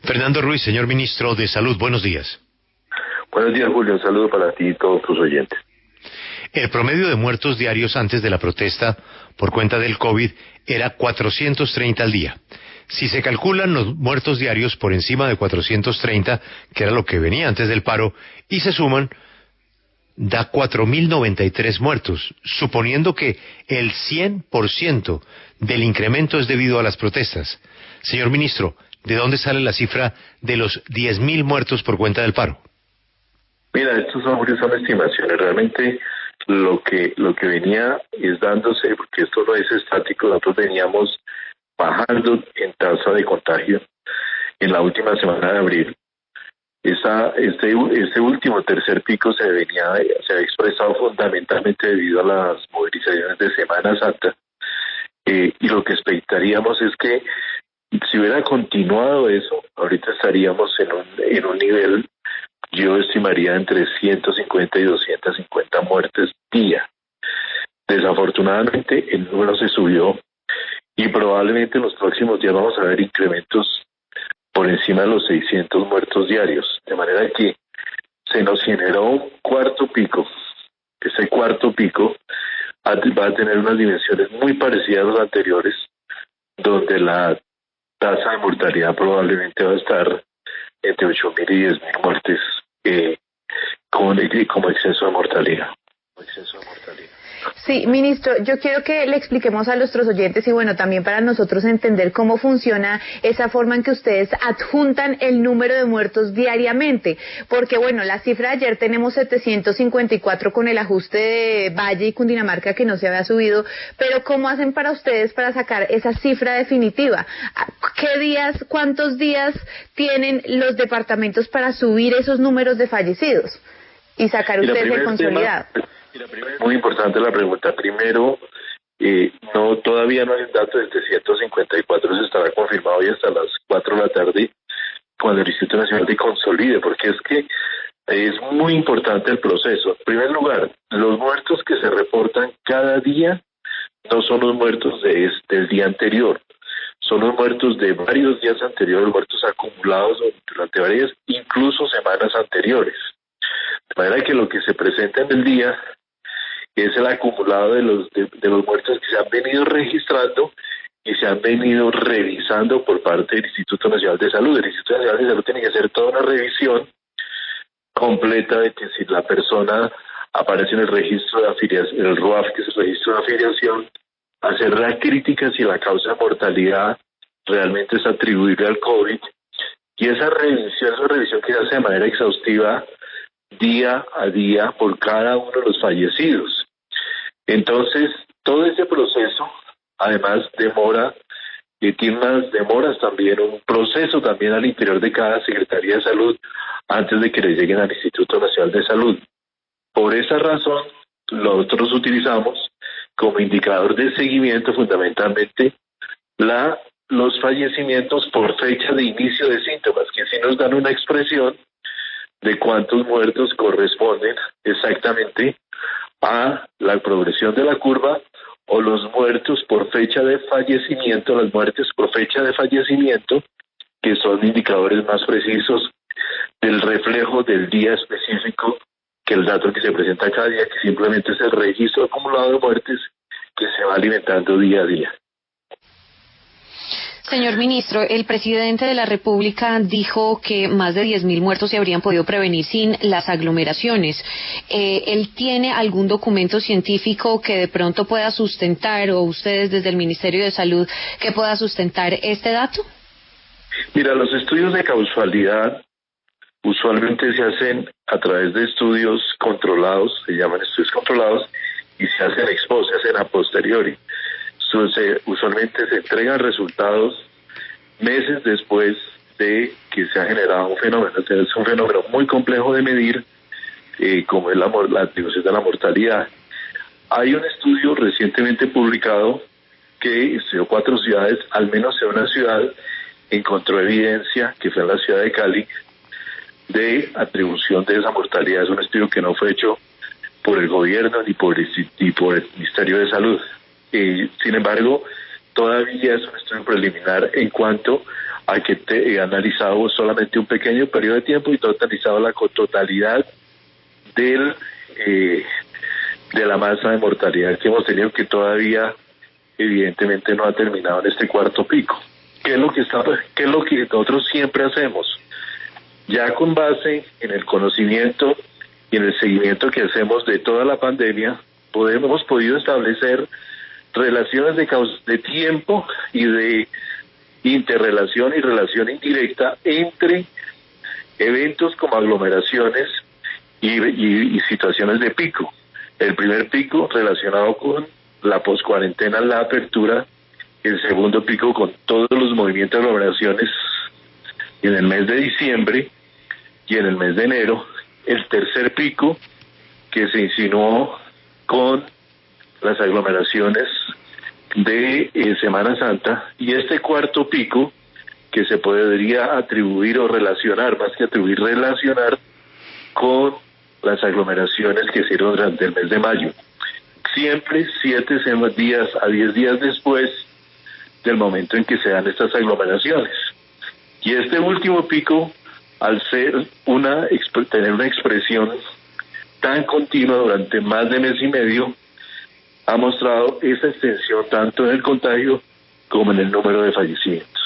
Fernando Ruiz, señor ministro de Salud, buenos días. Buenos días, Julio. Un saludo para ti y todos tus oyentes. El promedio de muertos diarios antes de la protesta por cuenta del COVID era 430 al día. Si se calculan los muertos diarios por encima de 430, que era lo que venía antes del paro, y se suman, da 4.093 muertos, suponiendo que el 100% del incremento es debido a las protestas. Señor ministro, ¿de dónde sale la cifra de los 10.000 muertos por cuenta del paro? Mira, estos son estimaciones. Realmente lo que venía es dándose, porque esto no es estático, nosotros veníamos bajando en tasa de contagio en la última semana de abril. Este último tercer pico se había expresado fundamentalmente debido a las movilizaciones de Semana Santa, y lo que esperaríamos es que si hubiera continuado eso, ahorita estaríamos en un nivel, yo estimaría entre 150 y 250 muertes día. Desafortunadamente el número se subió y probablemente en los próximos días vamos a ver incrementos por encima de los 600 muertos diarios, de manera que se nos generó un cuarto pico. Ese cuarto pico va a tener unas dimensiones muy parecidas a las anteriores, donde la tasa de mortalidad probablemente va a estar entre 8.000 y 10.000 muertes como exceso de mortalidad. Sí, ministro, yo quiero que le expliquemos a nuestros oyentes y bueno, también para nosotros entender cómo funciona esa forma en que ustedes adjuntan el número de muertos diariamente, porque bueno, la cifra de ayer tenemos 754 con el ajuste de Valle y Cundinamarca que no se había subido, pero ¿cómo hacen para ustedes para sacar esa cifra definitiva? ¿Cuántos días tienen los departamentos para subir esos números de fallecidos y sacar ustedes el consolidado? Muy importante la pregunta. Primero, todavía no hay datos del 354, se estará confirmado hoy hasta las 4 de la tarde cuando el Instituto Nacional de consolide, porque es que es muy importante el proceso. En primer lugar, los muertos que se reportan cada día no son los muertos del día anterior, son los muertos de varios días anteriores, muertos acumulados durante varias, incluso semanas anteriores. De manera que lo que se presenta en el día es el acumulado de los muertos que se han venido registrando y se han venido revisando por parte del Instituto Nacional de Salud. El Instituto Nacional de Salud tiene que hacer toda una revisión completa de que si la persona aparece en el registro de afiliación, en el RUAF, que es el registro de afiliación, hacer la crítica si la causa de mortalidad realmente es atribuible al COVID, y esa revisión que se hace de manera exhaustiva día a día por cada uno de los fallecidos. Entonces, todo ese proceso, además, tiene unas demoras también, un proceso también al interior de cada Secretaría de Salud antes de que le lleguen al Instituto Nacional de Salud. Por esa razón, nosotros utilizamos como indicador de seguimiento fundamentalmente los fallecimientos por fecha de inicio de síntomas, que sí nos dan una expresión de cuántos muertos corresponden exactamente a la progresión de la curva, o los muertos por fecha de fallecimiento, las muertes por fecha de fallecimiento, que son indicadores más precisos del reflejo del día específico que el dato que se presenta cada día, que simplemente es el registro acumulado de muertes que se va alimentando día a día. Señor ministro, el presidente de la República dijo que más de 10.000 muertos se habrían podido prevenir sin las aglomeraciones. ¿Él tiene algún documento científico que de pronto pueda sustentar, o ustedes desde el Ministerio de Salud, que pueda sustentar este dato? Mira, los estudios de causalidad usualmente se hacen a través de estudios controlados, se llaman estudios controlados, y se hacen se hacen a posteriori. Usualmente se entregan resultados meses después de que se ha generado un fenómeno. Entonces, es un fenómeno muy complejo de medir, como es la atribución de la mortalidad. Hay un estudio recientemente publicado que estudió 4 ciudades, al menos en una ciudad encontró evidencia, que fue en la ciudad de Cali, de atribución de esa mortalidad. Es un estudio que no fue hecho por el gobierno ni por el Ministerio de Salud. Sin embargo, todavía es un estudio preliminar en cuanto he analizado solamente un pequeño periodo de tiempo y no he analizado la totalidad de la masa de mortalidad que hemos tenido, que todavía evidentemente no ha terminado en este cuarto pico. ¿Qué es lo que nosotros siempre hacemos? Ya con base en el conocimiento y en el seguimiento que hacemos de toda la pandemia, hemos podido establecer relaciones de tiempo y de interrelación y relación indirecta entre eventos como aglomeraciones y situaciones de pico. El primer pico relacionado con la poscuarentena, la apertura; el segundo pico con todos los movimientos de aglomeraciones en el mes de diciembre y en el mes de enero; el tercer pico que se insinuó con las aglomeraciones de Semana Santa; y este cuarto pico que se podría atribuir o relacionar, más que atribuir, relacionar con las aglomeraciones que se hicieron durante el mes de mayo. Siempre 7 días a 10 días después del momento en que se dan estas aglomeraciones. Y este último pico, al ser tener una expresión tan continua durante más de mes y medio, ha mostrado esa extensión tanto en el contagio como en el número de fallecimientos.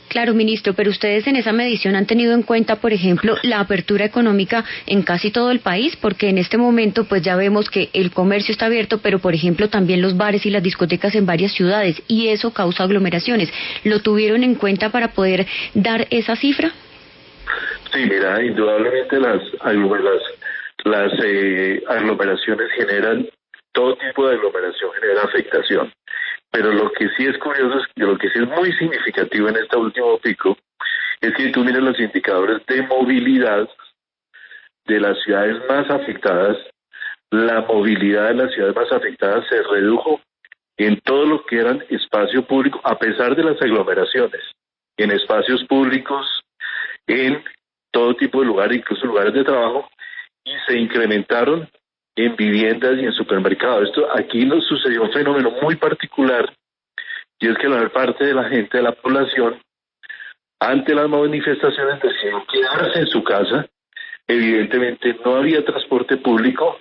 Claro, ministro, pero ustedes en esa medición han tenido en cuenta, por ejemplo, la apertura económica en casi todo el país, porque en este momento pues ya vemos que el comercio está abierto, pero por ejemplo también los bares y las discotecas en varias ciudades, y eso causa aglomeraciones. ¿Lo tuvieron en cuenta para poder dar esa cifra? Sí, mira, indudablemente las aglomeraciones generan, todo tipo de aglomeración genera afectación. Pero lo que sí es curioso, lo que sí es muy significativo en este último pico, es que tú miras los indicadores de movilidad de las ciudades más afectadas. La movilidad de las ciudades más afectadas se redujo en todo lo que eran espacio público, a pesar de las aglomeraciones, en espacios públicos, en todo tipo de lugares, incluso lugares de trabajo, y se incrementaron en viviendas y en supermercados. Aquí nos sucedió un fenómeno muy particular, y es que la mayor parte de la gente, de la población, ante las manifestaciones decidió quedarse en su casa. Evidentemente no había transporte público,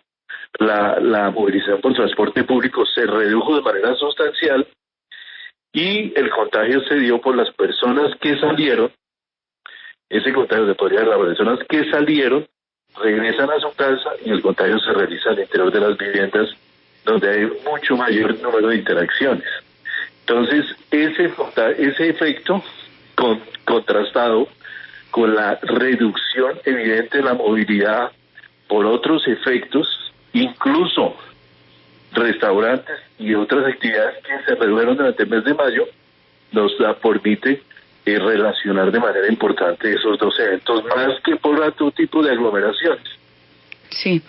la movilización por transporte público se redujo de manera sustancial, y el contagio se dio por las personas que salieron. Ese contagio se podría dar a las personas que salieron, regresan a su casa, y el contagio se realiza al interior de las viviendas, donde hay mucho mayor número de interacciones. Entonces, ese efecto contrastado con la reducción evidente de la movilidad por otros efectos, incluso restaurantes y otras actividades que se redujeron durante el mes de mayo, nos permite relacionar de manera importante esos dos eventos, más que por otro tipo de aglomeraciones. Sí.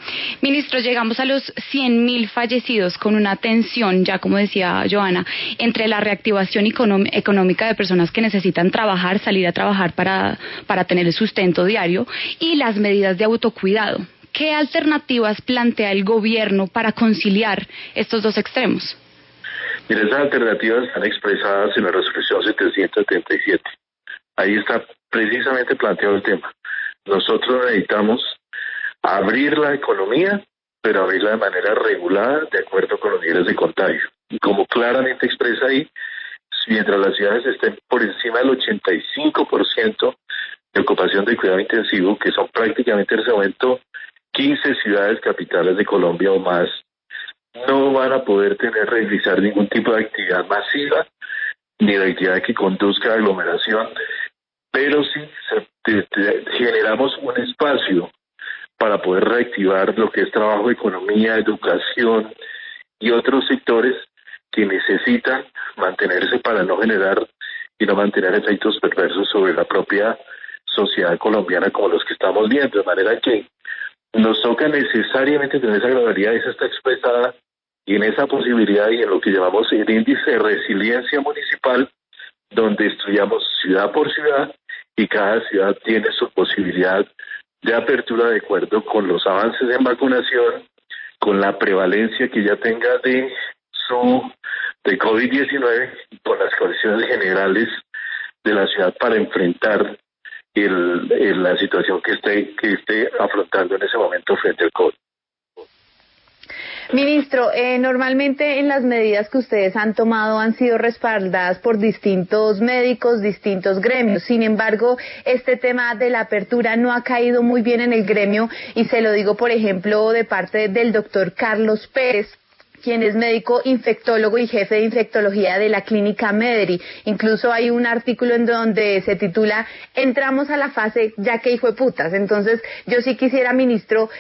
Ministro, llegamos a los 100.000 fallecidos, con una tensión, ya como decía Joana, entre la reactivación económica de personas que necesitan trabajar, salir a trabajar para tener el sustento diario, y las medidas de autocuidado. ¿Qué alternativas plantea el gobierno para conciliar estos dos extremos? Mira, esas alternativas están expresadas en la resolución 777. Ahí está precisamente planteado el tema. Nosotros necesitamos abrir la economía, pero abrirla de manera regulada, de acuerdo con los niveles de contagio. Y como claramente expresa ahí, mientras las ciudades estén por encima del 85% de ocupación de cuidado intensivo, que son prácticamente en ese momento 15 ciudades capitales de Colombia o más, no van a poder realizar ningún tipo de actividad masiva, ni de actividad que conduzca a aglomeración, pero sí generamos un espacio para poder reactivar lo que es trabajo, economía, educación y otros sectores que necesitan mantenerse para no generar y no mantener efectos perversos sobre la propia sociedad colombiana como los que estamos viendo, de manera que nos toca necesariamente tener esa gradualidad. Esa está expresada y en esa posibilidad y en lo que llamamos el índice de resiliencia municipal, donde estudiamos ciudad por ciudad y cada ciudad tiene su posibilidad de apertura de acuerdo con los avances en vacunación, con la prevalencia que ya tenga de COVID-19 y con las condiciones generales de la ciudad para enfrentar la situación que esté afrontando en ese momento frente al COVID. Ministro, normalmente en las medidas que ustedes han tomado han sido respaldadas por distintos médicos, distintos gremios. Sin embargo, este tema de la apertura no ha caído muy bien en el gremio y se lo digo, por ejemplo, de parte del doctor Carlos Pérez, quien es médico infectólogo y jefe de infectología de la clínica Mederi. Incluso hay un artículo en donde se titula "Entramos a la fase ya que hijo de putas". Entonces, yo sí quisiera, ministro,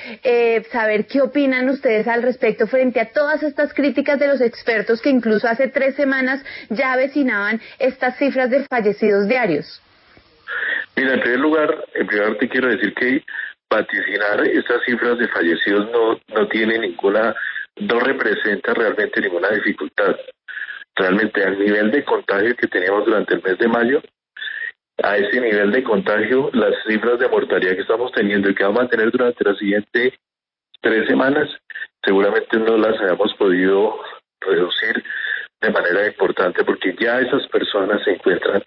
saber qué opinan ustedes al respecto frente a todas estas críticas de los expertos que incluso hace 3 semanas ya avecinaban estas cifras de fallecidos diarios. Mira, en primer lugar te quiero decir que vaticinar estas cifras de fallecidos no representa realmente ninguna dificultad. Realmente al nivel de contagio que teníamos durante el mes de mayo, a ese nivel de contagio, las cifras de mortalidad que estamos teniendo y que vamos a tener durante las siguientes 3 semanas, seguramente no las hayamos podido reducir de manera importante, porque ya esas personas se encuentran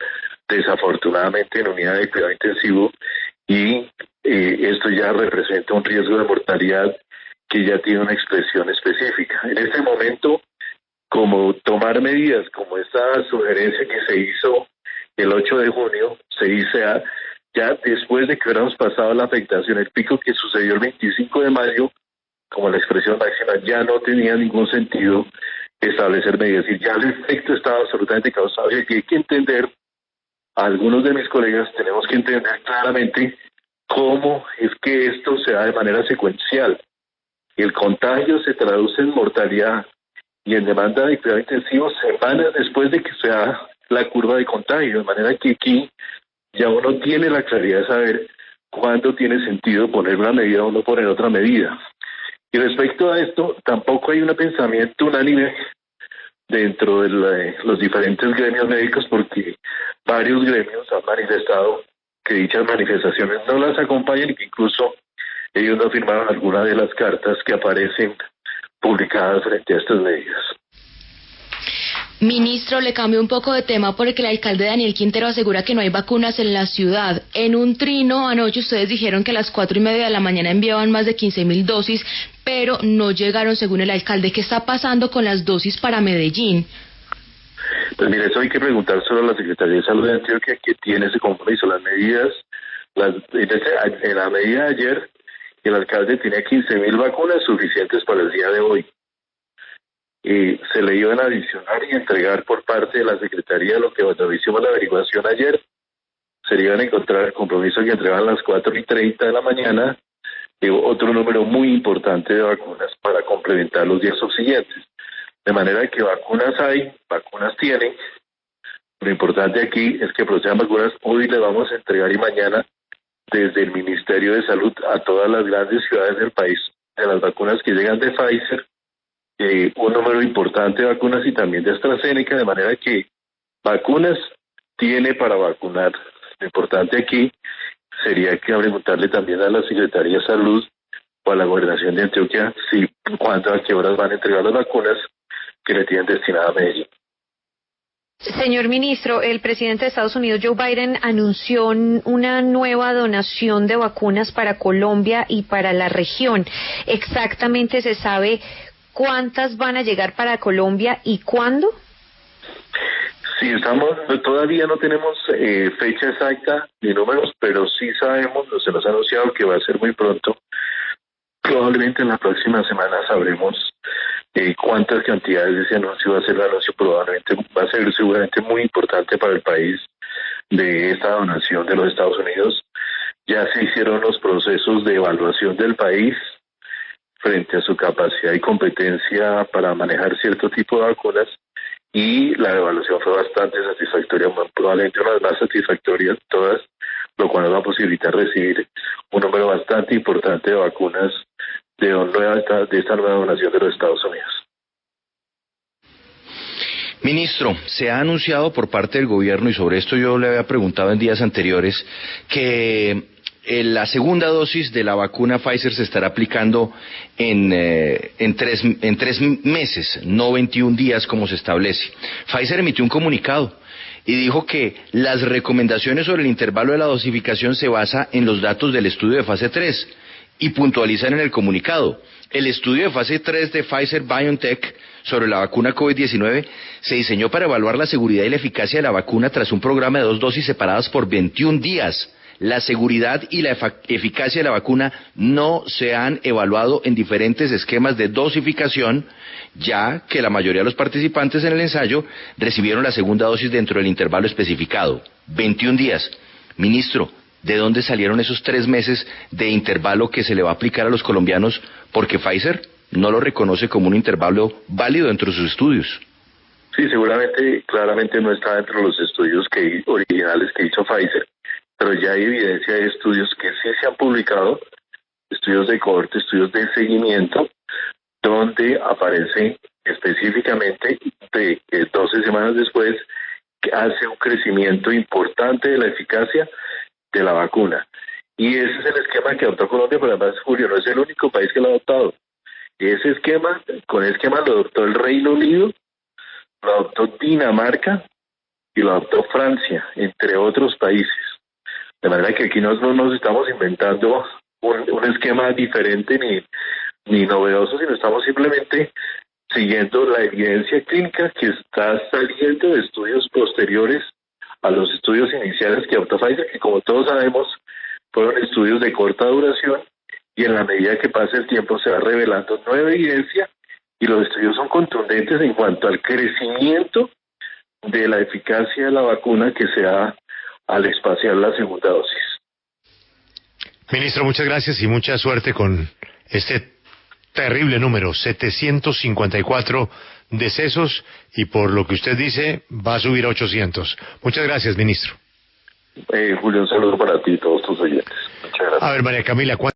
desafortunadamente en unidad de cuidado intensivo y esto ya representa un riesgo de mortalidad que ya tiene una expresión específica. En este momento, como tomar medidas como esta sugerencia que se hizo el 8 de junio, se hizo ya después de que hubiéramos pasado la afectación, el pico que sucedió el 25 de mayo, como la expresión máxima, ya no tenía ningún sentido establecer medidas. Y ya el efecto estaba absolutamente causado. Y hay que entender, algunos de mis colegas tenemos que entender claramente cómo es que esto se da de manera secuencial. El contagio se traduce en mortalidad y en demanda de cuidado intensivo semanas después de que se da la curva de contagio, de manera que aquí ya uno tiene la claridad de saber cuándo tiene sentido poner una medida o no poner otra medida. Y respecto a esto, tampoco hay un pensamiento unánime dentro de los diferentes gremios médicos, porque varios gremios han manifestado que dichas manifestaciones no las acompañan y que incluso ellos no firmaron alguna de las cartas que aparecen publicadas frente a estas medidas. Ministro, le cambio un poco de tema porque el alcalde Daniel Quintero asegura que no hay vacunas en la ciudad. En un trino anoche ustedes dijeron que a las 4:30 de la mañana enviaban más de 15.000 dosis, pero no llegaron según el alcalde. ¿Qué está pasando con las dosis para Medellín? Pues mire, eso hay que preguntar solo a la Secretaría de Salud de Antioquia, que tiene ese compromiso. Las medidas, en la medida de ayer, el alcalde tenía 15.000 vacunas suficientes para el día de hoy. Se le iban a adicionar y entregar por parte de la Secretaría, lo que cuando hicimos la averiguación ayer, se le iban a encontrar el compromiso que entregaban a las 4:30 de la mañana, otro número muy importante de vacunas para complementar los días subsiguientes. De manera que vacunas hay, vacunas tienen. Lo importante aquí es que procedan vacunas. Hoy le vamos a entregar y mañana desde el Ministerio de Salud a todas las grandes ciudades del país de las vacunas que llegan de Pfizer, un número importante de vacunas y también de AstraZeneca, de manera que vacunas tiene para vacunar. Lo importante aquí sería que preguntarle también a la Secretaría de Salud o a la Gobernación de Antioquia si cuándo, a qué horas van a entregar las vacunas que le tienen destinada a Medellín. Señor ministro, el presidente de Estados Unidos, Joe Biden, anunció una nueva donación de vacunas para Colombia y para la región. ¿Exactamente se sabe cuántas van a llegar para Colombia y cuándo? Sí, todavía no tenemos fecha exacta ni números, pero sí sabemos, se nos ha anunciado que va a ser muy pronto. Probablemente en la próxima semana sabremos cuántas cantidades de ese anuncio va a ser. El anuncio probablemente va a ser seguramente muy importante para el país de esta donación de los Estados Unidos. Ya se hicieron los procesos de evaluación del país frente a su capacidad y competencia para manejar cierto tipo de vacunas, y la evaluación fue bastante satisfactoria, probablemente una de las más satisfactorias de todas, lo cual nos va a posibilitar recibir un número bastante importante de vacunas de esta nueva donación de los Estados Unidos. Ministro, se ha anunciado por parte del gobierno, y sobre esto yo le había preguntado en días anteriores, que la segunda dosis de la vacuna Pfizer se estará aplicando en tres meses, no 21 días como se establece. Pfizer emitió un comunicado y dijo que las recomendaciones sobre el intervalo de la dosificación se basa en los datos del estudio de fase 3 y puntualizan en el comunicado. El estudio de fase 3 de Pfizer-BioNTech sobre la vacuna COVID-19 se diseñó para evaluar la seguridad y la eficacia de la vacuna tras un programa de 2 dosis separadas por 21 días. La seguridad y la eficacia de la vacuna no se han evaluado en diferentes esquemas de dosificación, ya que la mayoría de los participantes en el ensayo recibieron la segunda dosis dentro del intervalo especificado, 21 días. Ministro, ¿de dónde salieron esos 3 meses de intervalo que se le va a aplicar a los colombianos? Porque Pfizer no lo reconoce como un intervalo válido dentro de sus estudios. Sí, seguramente, claramente no está dentro de los estudios originales que hizo Pfizer, pero ya hay evidencia de estudios que sí se han publicado, estudios de cohorte, estudios de seguimiento, donde aparece específicamente de que 12 semanas después que hace un crecimiento importante de la eficacia de la vacuna. Y ese es el esquema que adoptó Colombia, pero además, Julio, no es el único país que lo ha adoptado. Ese esquema, con ese esquema lo adoptó el Reino Unido, lo adoptó Dinamarca y lo adoptó Francia, entre otros países. De manera que aquí no nos estamos inventando un esquema diferente ni novedoso, sino estamos simplemente siguiendo la evidencia clínica que está saliendo de estudios posteriores a los estudios iniciales que adoptó Pfizer, que como todos sabemos fueron estudios de corta duración, y en la medida que pasa el tiempo se va revelando nueva evidencia y los estudios son contundentes en cuanto al crecimiento de la eficacia de la vacuna que se da al espaciar la segunda dosis. Ministro, muchas gracias y mucha suerte con este terrible número, 754 decesos, y por lo que usted dice va a subir a 800. Muchas gracias, ministro. Julio, un saludo para ti y todos tus oyentes. Muchas gracias. A ver, María Camila,